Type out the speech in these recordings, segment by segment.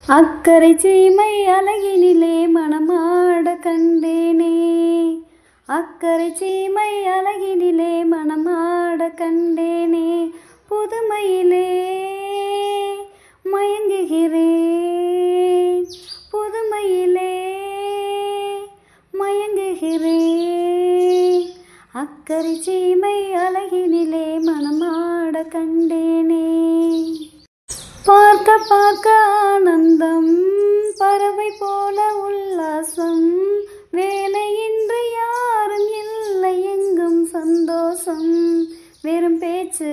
அக்கரை சீமை அழகினிலே மணமாட கண்டேனே. அக்கரை சீமை அழகினிலே மணமாட கண்டேனே. புதுமையிலே மயங்குகிறேன், புதுமையிலே மயங்குகிறேன். அக்கரை சீமை அழகினிலே மணமாட கண்டேனே. பார்க்க பார்க்க ஆனந்தம், பறவை போல உல்லாசம், வேலையின்றி யாரும் இல்லை எங்கும் சந்தோஷம். வெறும் பேச்சு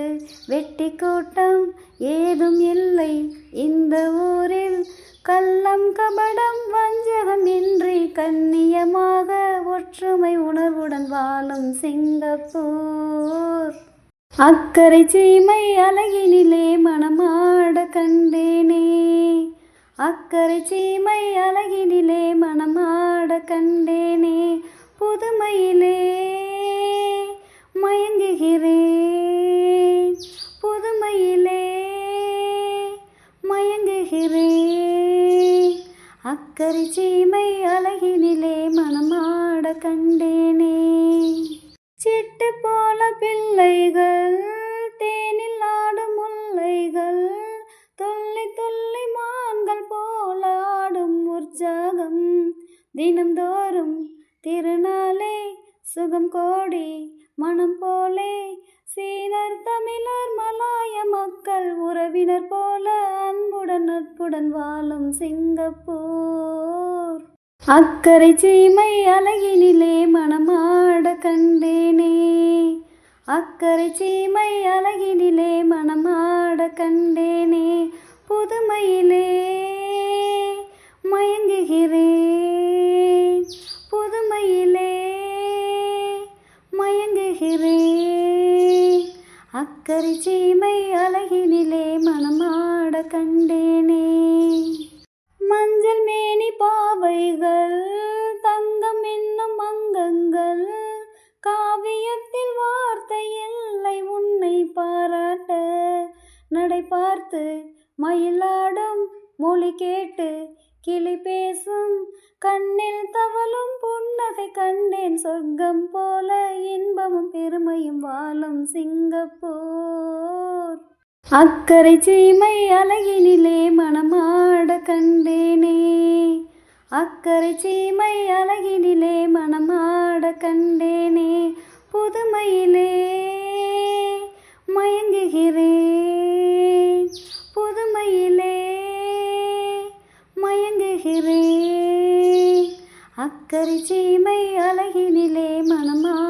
வெட்டி கூட்டம் ஏதும் இல்லை இந்த ஊரில். கள்ளம் கபடம் வஞ்சகம் இன்றி கண்ணியமாக ஒற்றுமை உணர்வுடன் வாழும் சிங்கப்பூர். அக்கரை சீமை அழகினிலே மணமாட கண்டேனே. அக்கரை சீமை அழகினிலே மணமாட கண்டேனே. புதுமையிலே மயங்குகிறேன், புதுமையிலே மயங்குகிறேன். அக்கரை சீமை அழகினிலே மணமாட கண்டேனே. சிட்டு போல பிள்ளைகள், தேனில் ஆடும் முல்லைகள், துள்ளி துள்ளி மான்கள் போல ஆடும் உற்சாகம். தினம்தோறும் திருநாளே, சுகம் கோடி மனம் போலே. சீனர் தமிழர் மலாய மக்கள் உறவினர் போல அன்புடன் நட்புடன் வாழும் சிங்கப்பூர். அக்கரை சீமை அழகினிலே மணமாட கண்டேனே. அக்கரை சீமை அழகினிலே மணமாட கண்டேனே. புதுமையிலே மயங்குகிறேன், புதுமையிலே மயங்குகிறேன். அக்கரை சீமை அழகினிலே மணமாட கண்டேனே. மஞ்சள் மேனி பாவைகள், தங்கம் என்னும் அங்கங்கள், காவியத்தில் வார்த்தை இல்லை உன்னை பாராட்ட. நடை பார்த்து மயிலாடும் மொழி கேட்டு கிளி பேசும், கண்ணில் தவழும் புன்னகை கண்டேன் சொர்க்கம் போல. இன்பமும் பெருமையும் வாழும் சிங்கப்பூர். அக்கரை சீமை அழகினிலே மணமாட கண்டேனே. அக்கரை சீமை அழகினிலே மணமாட கண்டேனே. புதுமையிலே மயங்குகிறேன், புதுமையிலே மயங்குகிறேன். அக்கரை சீமை அழகினிலே மணமாட